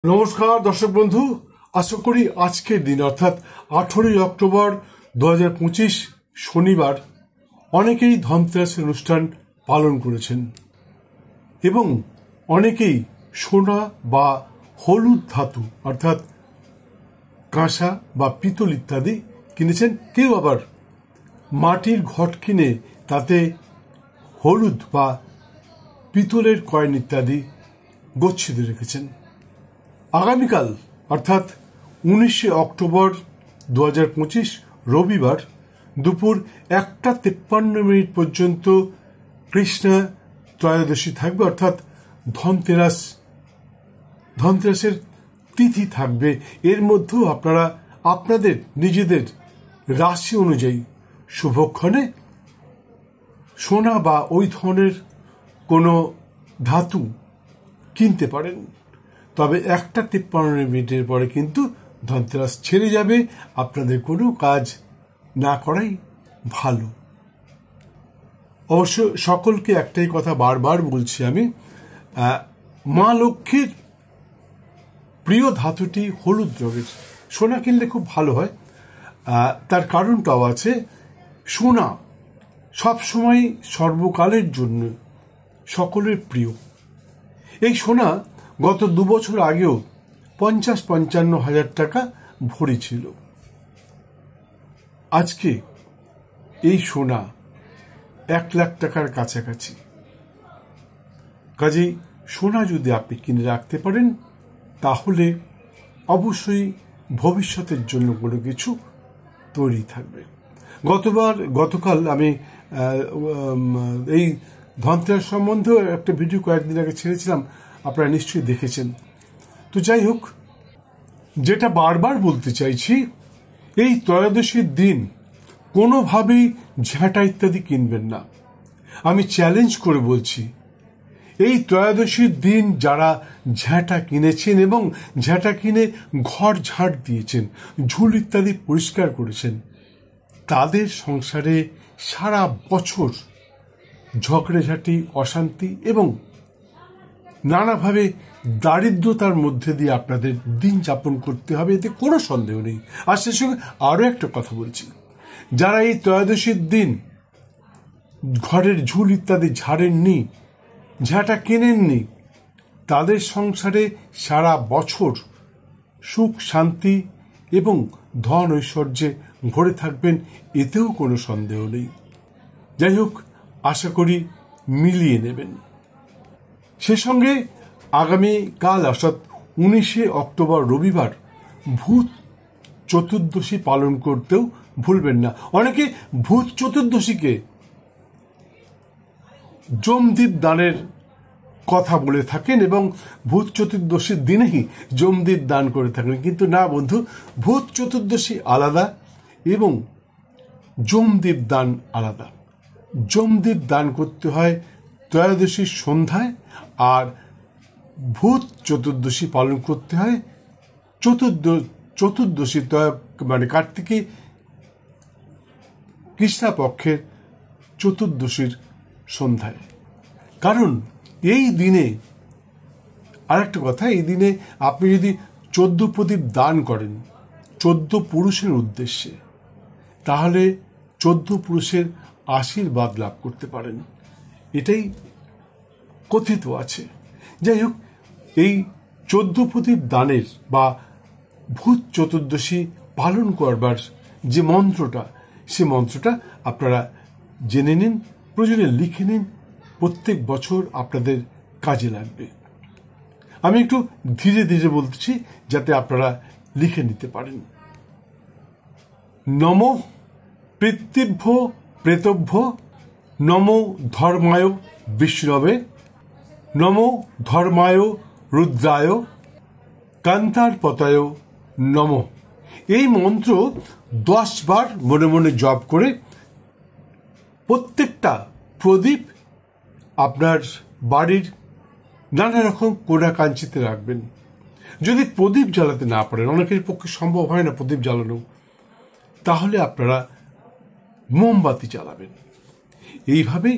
নমস্কার দর্শক বন্ধু, আশা করি আজকের দিন অর্থাৎ 18 অক্টোবর 2025 শনিবার অনেকেই ধনতেরাস অনুষ্ঠান পালন করেছেন এবং অনেকেই সোনা বা হলুদ ধাতু অর্থাৎ কাঁসা বা পিতল ইত্যাদি কিনেছেন। কেউ আবার মাটির ঘট কিনে তাতে হলুদ বা পিতলের কয়েন ইত্যাদি গচ্ছিত রেখেছেন। আগামীকাল অর্থাৎ 19 অক্টোবর 2025 রবিবার দুপুর 1:53 পর্যন্ত কৃষ্ণা ত্রয়োদশী থাকবে, অর্থাৎ ধনতেরাসের তিথি থাকবে। এর মধ্যেও আপনারা আপনাদের নিজেদের রাশি অনুযায়ী শুভক্ষণে সোনা বা ওই ধরনের কোনো ধাতু কিনতে পারেন। তবে 1:53 পরে কিন্তু ধনতেরাস ছেড়ে যাবে, আপনাদের কোনো কাজ না করাই ভালো। অবশ্য সকলকে একটাই কথা বারবার বলছি আমি, মা লক্ষ্মীর প্রিয় ধাতুটি হলুদ রঙের। সোনা কিনলে খুব ভালো হয়, তার কারণটাও আছে। সোনা সবসময় সর্বকালের জন্য সকলের প্রিয়। এই সোনা গত 2 বছর আগেও 50-55 হাজার টাকা ভরি ছিল। আজকে এই সোনা 1 লাখ টাকার কাছাকাছি। কাজেই সোনা যদি আপনি কিনে রাখতে পারেন তাহলে অবশ্যই ভবিষ্যতের জন্য কোনো কিছু তৈরি থাকবে। গতকাল আমি এই ধনতেরাস সম্বন্ধেও একটা ভিডিও কয়েকদিন আগে ছেড়েছিলাম, আপনারা নিশ্চয়ই দেখেছেন। তো যাই হোক, যেটা বারবার বলতে চাইছি, এই ত্রয়োদশীর দিন কোনোভাবেই ঝাঁটা ইত্যাদি কিনবেন না। আমি চ্যালেঞ্জ করে বলছি, এই ত্রয়োদশীর দিন যারা ঝাঁটা কিনেছেন এবং ঝাঁটা কিনে ঘর ঝাঁট দিয়েছেন, ঝুল ইত্যাদি পরিষ্কার করেছেন, তাদের সংসারে সারা বছর ঝগড়াঝাটি, অশান্তি এবং নানাভাবে দারিদ্রতার মধ্যে দিয়ে আপনাদের দিন যাপন করতে হবে, এতে কোনো সন্দেহ নেই। আর সে সঙ্গে আরও একটা কথা বলছি, যারা এই ত্রয়োদশীর দিন ঘরের ঝুল ইত্যাদি ঝাড়েননি, ঝাঁটা কেনেননি, তাদের সংসারে সারা বছর সুখ, শান্তি এবং ধন ঐশ্বর্যে ভরে থাকবেন, এতেও কোনো সন্দেহ নেই। যাই হোক, আশা করি মিলিয়ে নেবেন। সে সঙ্গে আগামীকাল অর্থাৎ 19 অক্টোবর রবিবার ভূত চতুর্দশী পালন করতেও ভুলবেন না। অনেকে ভূত চতুর্দশীকে যমদীপ দানের কথা বলে থাকেন এবং ভূত চতুর্দশীর দিনেই যমদীপ দান করে থাকেন, কিন্তু না বন্ধু, ভূত চতুর্দশী আলাদা এবং যমদীপ দান আলাদা। যমদীপ দান করতে হয় ত্রয়োদশীর সন্ধ্যায়, আর ভূত চতুর্দশী পালন করতে হয় চতুর্দশী মানে কার্তিকী কৃষ্ণাপক্ষের চতুর্দশীর সন্ধ্যায়। কারণ এই দিনে আরেকটা কথা, এই দিনে আপনি যদি 14 প্রদীপ দান করেন 14 পুরুষের উদ্দেশ্যে, তাহলে 14 পুরুষের আশীর্বাদ লাভ করতে পারেন, এটাই কথিত আছে। যাই হোক, এই 14 প্রদীপ দানের বা ভূত চতুর্দশী পালন করবার যে মন্ত্রটা, সে মন্ত্রটা আপনারা জেনে নিন, প্রয়োজনে লিখে নিন, প্রত্যেক বছর আপনাদের কাজে লাগবে। আমি একটু ধীরে ধীরে বলতেছি যাতে আপনারা লিখে নিতে পারেন। নমঃ পিতৃভ্য প্রেতভ্য, নমো ধর্মায় বিষ্ণবে, নমো ধর্মায় রুদ্রায়, কান্তার পতায় নমঃ। এই মন্ত্র 10 বার মনে মনে জপ করে প্রত্যেকটা প্রদীপ আপনার বাড়ির নানা রকম কোণা কাঞ্চিতে রাখবেন। যদি প্রদীপ জ্বালাতে না পারেন, অনেকের পক্ষে সম্ভব হয় না প্রদীপ জ্বালানো, তাহলে আপনারা মোমবাতি জ্বালাবেন। এইভাবে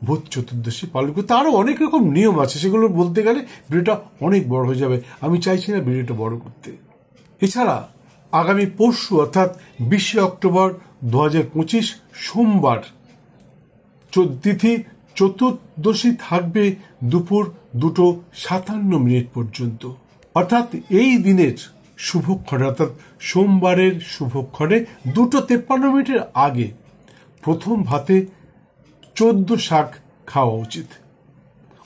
ভূত চতুর্দশী পালন করতে। আরো অনেক রকম নিয়ম আছে, সেগুলো বলতে গেলে ভিডিওটা অনেক বড় হয়ে যাবে, আমি চাইছি না ভিডিওটা বড় করতে। এছাড়া আগামী পরশু অর্থাৎ 20 অক্টোবর 2025 সোমবার তিথি চতুর্দশী থাকবে দুপুর 2:57 পর্যন্ত। অর্থাৎ এই দিনের শুভক্ষণে অর্থাৎ সোমবারের শুভক্ষণে 2:53 আগে প্রথম ভাতে 14 শাক খাওয়া উচিত।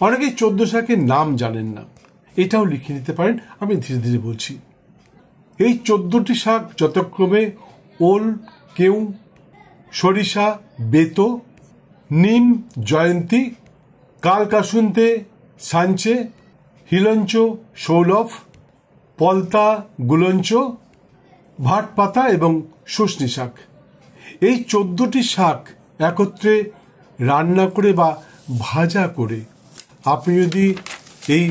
অনেকেই 14 শাকের নাম জানেন না, এটাও লিখে নিতে পারেন, আমি ধীরে ধীরে বলছি। এই 14টি শাক যথাক্রমে ওল, কেউ, সরিষা, বেতো, নিম, জয়ন্তী, কালকাসুন্তে, সাঞ্চে, হিলঞ্চ, সৌলভ, পলতা, গুলঞ্চ, ভাটপাতা এবং শুষ্নি শাক। এই 14টি শাক একত্রে রান্না করে বা ভাজা করে আপনি যদি এই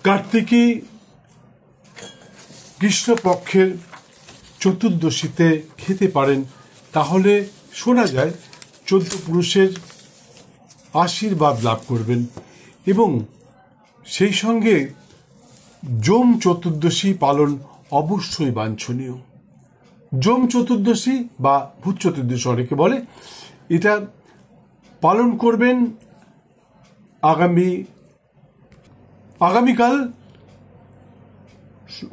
কার্তিকী কৃষ্ণপক্ষের চতুর্দশীতে খেতে পারেন, তাহলে শোনা যায় 14 পুরুষের আশীর্বাদ লাভ করবেন। এবং সেই সঙ্গে যম চতুর্দশী পালন অবশ্যই বাঞ্ছনীয়। যম চতুর্দশী বা ভূত চতুর্দশী অনেকে বলে, এটা পালন করবেন আগামীকাল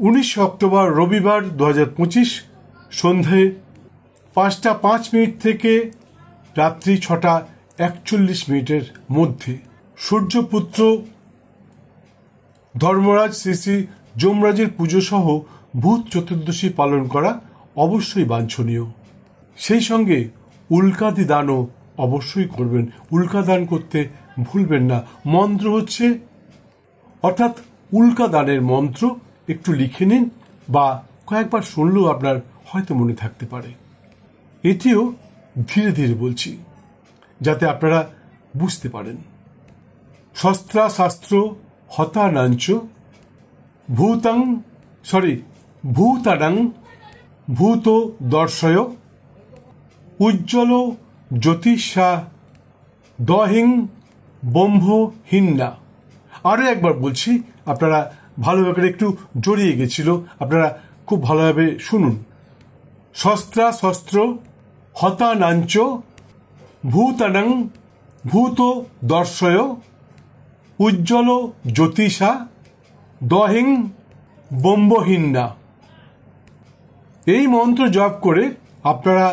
19 অক্টোবর রবিবার 2025 সন্ধে 5:05 থেকে রাত্রি 6:41 মধ্যে সূর্যপুত্র ধর্মরাজ শ্রী শ্রী যমরাজের পুজো সহ ভূত চতুর্দশী পালন করা অবশ্যই বাঞ্ছনীয়। সেই সঙ্গে উল্কাদি দানও অবশ্যই করবেন, উল্কা দান করতে ভুলবেন না। মন্ত্র হচ্ছে, অর্থাৎ উল্কা দানের মন্ত্র একটু লিখে নিন বা কয়েকবার শুনলেও আপনার হয়তো মনে থাকতে পারে। এটিও ধীরে ধীরে বলছি যাতে আপনারা বুঝতে পারেন। শস্ত্রা শাস্ত্র হতানাঞ্চ ভূতানাং ভূত দর্শয় উজ্জ্বল জ্যোতিষা দহিং ব্রহ্ম হিন্না। আরো একবার বলছি, আপনারা ভালোভাবে একটু জড়িয়ে গেছিল, আপনারা খুব ভালোভাবে শুনুন। শস্ত্রা শস্ত্র হতানাঞ্চ ভূতানাং ভূত দর্শয় উজ্জ্বল জ্যোতিষা দহিং ব্রহ্মহিন্না। এই মন্ত্র জপ করে আপনারা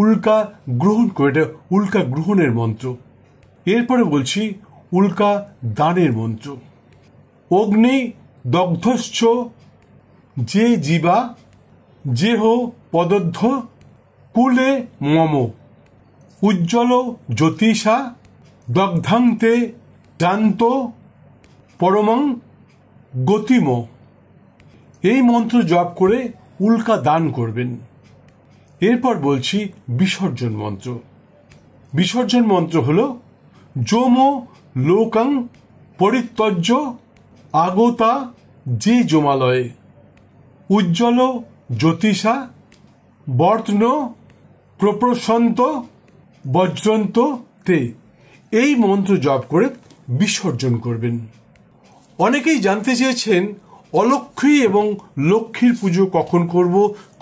উল্কা গ্রহণ করে, এটা উল্কা গ্রহণের মন্ত্র। এরপরে বলছি উল্কা দানের মন্ত্র। অগ্নি দগ্ধশ্চ যে জীবা যেহ পদধ্য কুলে মম উজ্জ্বল জ্যোতিষা দগ্ধান্তে জান্ত পরমং গতিম। এই মন্ত্র জপ করে উল্কা দান করবেন। এরপর বলছি বিসর্জন মন্ত্র। বিসর্জন মন্ত্র হল যম লোকাং পরিত্যজ্য আগতা যে যমালয়ে উজ্জ্বল জ্যোতিষা বর্তন প্রপ্রসন্ত বজ্রন্ত তে। এই মন্ত্র জপ করে বিসর্জন করবেন। অনেকেই জানতে চেয়েছেন অলক্ষ্মী এবং লক্ষ্মীর পুজো কখন করব,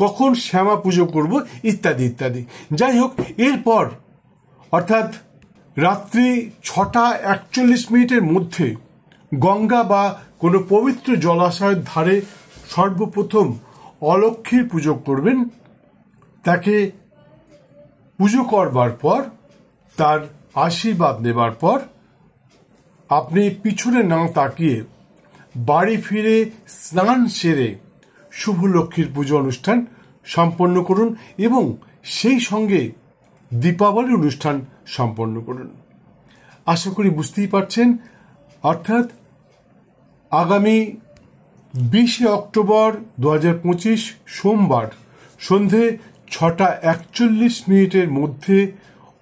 কখন শ্যামা পুজো করব, ইত্যাদি ইত্যাদি। যাই হোক, এরপর অর্থাৎ রাত্রি 6:41 মধ্যে গঙ্গা বা কোনো পবিত্র জলাশয়ের ধারে সর্বপ্রথম অলক্ষ্মীর পুজো করবেন। তাকে পুজো করবার পর, তার আশীর্বাদ নেবার পর আপনি পিছনে না তাকিয়ে বাড়ি ফিরে স্নান সেরে শুভ লক্ষ্মীর পুজো অনুষ্ঠান সম্পন্ন করুন এবং সেই সঙ্গে দীপাবলি অনুষ্ঠান সম্পন্ন করুন। আশা করি বুঝতেই পারছেন। অর্থাৎ আগামী 20 অক্টোবর 2025 সোমবার সন্ধে 6:41 মধ্যে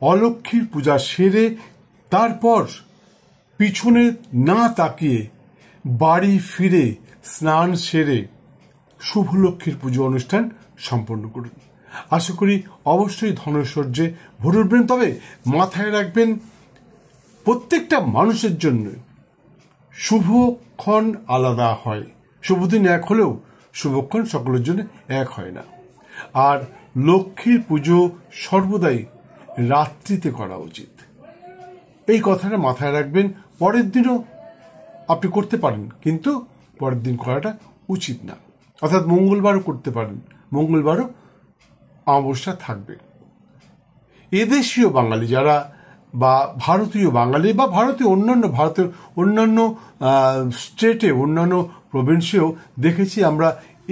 অলক্ষ্মীর পূজা সেরে তারপর পিছনে না তাকিয়ে বাড়ি ফিরে স্নান সেরে শুভ লক্ষ্মীর পুজো অনুষ্ঠান সম্পন্ন করুন। আশা করি অবশ্যই ধনৈশ্বর্যে ভরে উঠবেন। তবে মাথায় রাখবেন, প্রত্যেকটা মানুষের জন্য শুভক্ষণ আলাদা হয়। শুভদিন এক হলেও শুভক্ষণ সকলের জন্য এক হয় না। আর লক্ষ্মীর পুজো সর্বদাই রাত্রিতে করা উচিত, এই কথাটা মাথায় রাখবেন। পরের দিনও আপনি করতে পারেন, কিন্তু পরের দিন করাটা উচিত না। অর্থাৎ মঙ্গলবারও করতে পারেন, মঙ্গলবারও অমাবস্যা থাকবে। এদেশীয় বাঙালি যারা, বা ভারতীয় বাঙালি, বা ভারতের অন্যান্য স্টেটে, অন্যান্য প্রভিন্সেও দেখেছি আমরা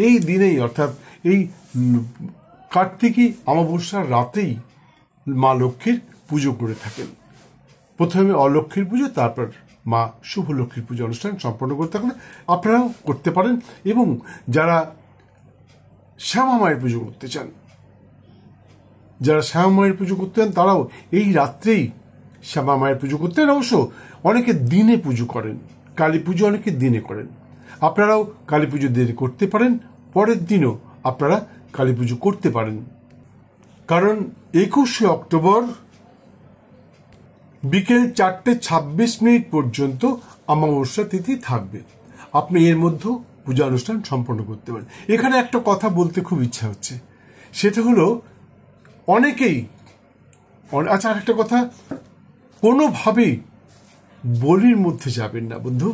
এই দিনেই, অর্থাৎ এই কার্তিকী অমাবস্যার রাতেই মা লক্ষ্মীর পুজো করে থাকেন। প্রথমে অলক্ষ্মীর পুজো, তারপর মা শুভ লক্ষ্মীর পুজো অনুষ্ঠান সম্পন্ন করে থাকলে আপনারাও করতে পারেন। এবং যারা শ্যামা মায়ের পুজো করতে চান, তারাও এই রাত্রেই শ্যামা মায়ের পুজো করতে চান। অবশ্য অনেকে দিনে পুজো করেন, কালী পুজো অনেকে দিনে করেন। আপনারাও কালী পুজো দিনে করতে পারেন, পরের দিনও আপনারা কালী পুজো করতে পারেন। কারণ 21শে অক্টোবর বিকেল 4:26 পর্যন্ত অমাবস্যা তিথি থাকবে। আপনি এর মধ্যে পূজা অনুষ্ঠান সম্পন্ন করতে পারেন। এখানে একটা কথা বলতে খুব ইচ্ছা হচ্ছে, সেটা হলো অনেকেই, আচ্ছা আরেকটা কথা, কোনোভাবেই বলির মধ্যে যাবেন না বন্ধু।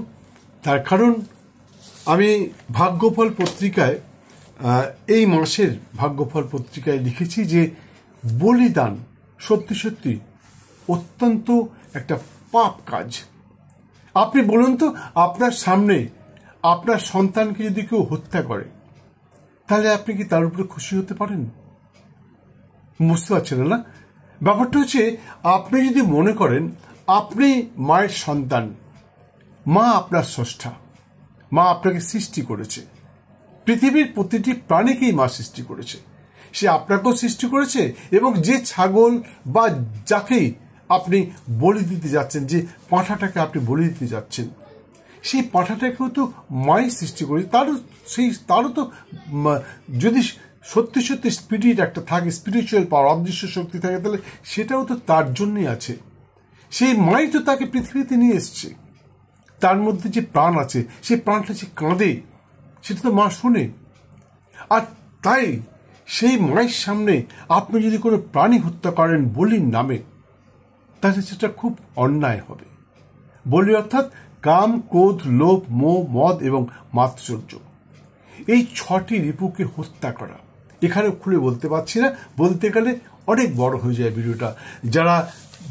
তার কারণ আমি ভাগ্যফল পত্রিকায়, এই মাসের ভাগ্যফল পত্রিকায় লিখেছি যে বলিদান সত্যি সত্যি অত্যন্ত একটা পাপ কাজ। আপনি বলুন তো, আপনার সামনে আপনার সন্তানকে যদি কেউ হত্যা করে, তাহলে আপনি কি তার উপরে খুশি হতে পারেন? বুঝতে পারছেন না? ব্যাপারটা হচ্ছে, আপনি যদি মনে করেন আপনি মায়ের সন্তান, মা আপনার স্রষ্টা, মা আপনাকে সৃষ্টি করেছে, পৃথিবীর প্রতিটি প্রাণীকেই মা সৃষ্টি করেছে, সে আপনাকেও সৃষ্টি করেছে। এবং যে ছাগল বা যাকেই আপনি বলি দিতে যাচ্ছেন, যে পাঁঠাটাকে আপনি বলি দিতে যাচ্ছেন, সেই পাঁঠাটাকেও তো মাই সৃষ্টি করে। তারও তো যদি সত্যি সত্যি স্পিরিট একটা থাকে, স্পিরিচুয়াল পাওয়ার, অদৃশ্য শক্তি থাকে, তাহলে সেটাও তো তার জন্যই আছে। সেই মাই তো তাকে পৃথিবীতে নিয়ে এসছে। তার মধ্যে যে প্রাণ আছে, সেই প্রাণটা যে কাঁদে, সেটা তো মা শোনে। আর তাই সেই মায়ের সামনে আপনি যদি কোনো প্রাণী হত্যা করেন বলির নামে, তাহলে সেটা খুব অন্যায় হবে। বলি অর্থাৎ কাম, ক্রোধ, লোভ, মোহ, মদ এবং মাৎসর্য, এই 6টি রিপুকে হত্যা করা। এখানে খুলে বলতে পারছি না, বলতে গেলে অনেক বড় হয়ে যায় ভিডিওটা। যারা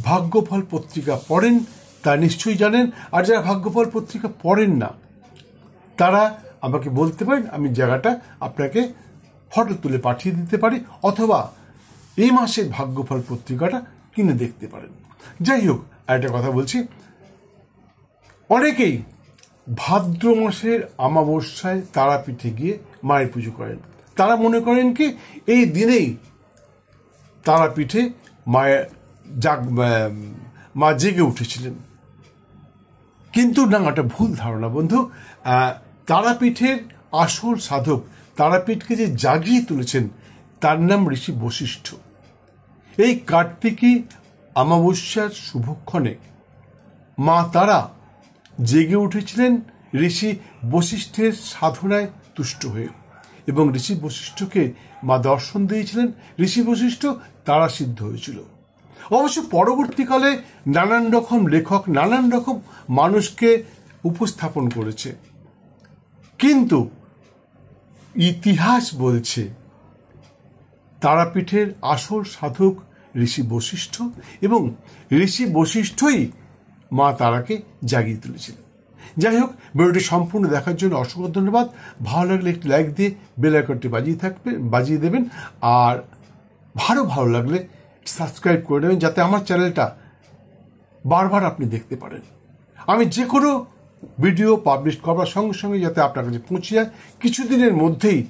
ভাগ্যফল পত্রিকা পড়েন তা নিশ্চয়ই জানেন, আর যারা ভাগ্যফল পত্রিকা পড়েন না তারা আমাকে বলতে পারেন, আমি জায়গাটা আপনাকে ফটো তুলে পাঠিয়ে দিতে পারি, অথবা এই মাসের ভাগ্যফল পত্রিকাটা কিনে দেখতে পারেন। যাই হোক, আরেকটা কথা বলছি, অনেকেই ভাদ্র মাসের অমাবস্যায় তারাপীঠে গিয়ে মায়ের পুজো করেন। তারা মনে করেন কি এই দিনেই তারাপীঠে মা জেগে উঠেছিলেন, কিন্তু না, এটা ভুল ধারণা বন্ধু। তারাপীঠের আসল সাধক, তারাপীঠকে যে জাগিয়ে তুলেছেন, তার নাম ঋষি বশিষ্ঠ। এই কার্তিকী অমাবস্যার শুভক্ষণে মা তারা জেগে উঠেছিলেন ঋষি বশিষ্ঠের সাধনায় তুষ্ট হয়ে, এবং ঋষি বশিষ্ঠকে মা দর্শন দিয়েছিলেন। ঋষি বশিষ্ঠ তারা সিদ্ধ হয়েছিল। অবশ্য পরবর্তীকালে নানান রকম লেখক নানান রকম মানুষকে উপস্থাপন করেছে, কিন্তু ইতিহাস বলছে তারাপীঠের আসল সাধক ঋষি বশিষ্ঠ, এবং ঋষি বশিষ্ঠই মা তারাকে জাগিয়ে তুলেছিলেন। যাই হোক, ভিডিওটি সম্পূর্ণ দেখার জন্য অসংখ্য ধন্যবাদ। ভালো লাগলে একটি লাইক দিয়ে বেল আইকনটি বাজিয়ে দেবেন, আর ভালো লাগলে সাবস্ক্রাইব করে দেবেন, যাতে আমার চ্যানেলটা বারবার আপনি দেখতে পারেন। আমি যে কোনো ভিডিও পাবলিশ করার সঙ্গে সঙ্গে যাতে আপনার কাছে পৌঁছে যায়। কিছুদিনের মধ্যেই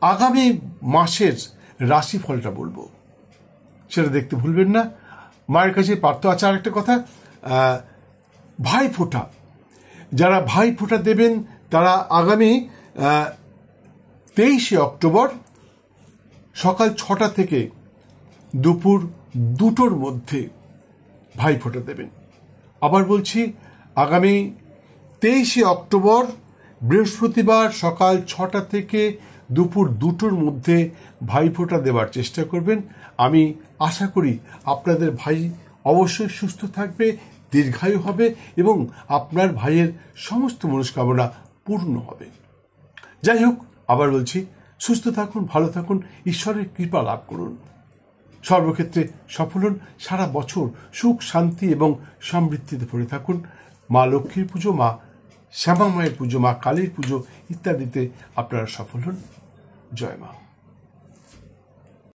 আগামী মাসের রাশিফলটা বলবো, সেটা দেখতে ভুলবেন না। মায়ের কাছে প্রার্থনা আছে। আরেকটা কথা, ভাইফোঁটা, যারা ভাইফোঁটা দেবেন তারা আগামী 23শে অক্টোবর সকাল 6টা থেকে দুপুর 2টোর মধ্যে ভাইফোঁটা দেবেন। আবার বলছি, আগামী 23শে অক্টোবর বৃহস্পতিবার সকাল 6টা থেকে দুপুর 2টোর মধ্যে ভাইফোঁটা দেওয়ার চেষ্টা করবেন। আমি আশা করি আপনাদের ভাই অবশ্যই সুস্থ থাকবে, দীর্ঘায়ু হবে এবং আপনার ভাইয়ের সমস্ত মনস্কামনা পূর্ণ হবে। যাই হোক, আবার বলছি, সুস্থ থাকুন, ভালো থাকুন, ঈশ্বরের কৃপা লাভ করুন, সর্বক্ষেত্রে সফল হন, সারা বছর সুখ শান্তি এবং সমৃদ্ধিতে ভরে থাকুন। মা লক্ষ্মীর পুজো, মা শ্যামা মায়ের পুজো, মা কালীর পুজো ইত্যাদিতে আপনারা সফল হন। জয় মা।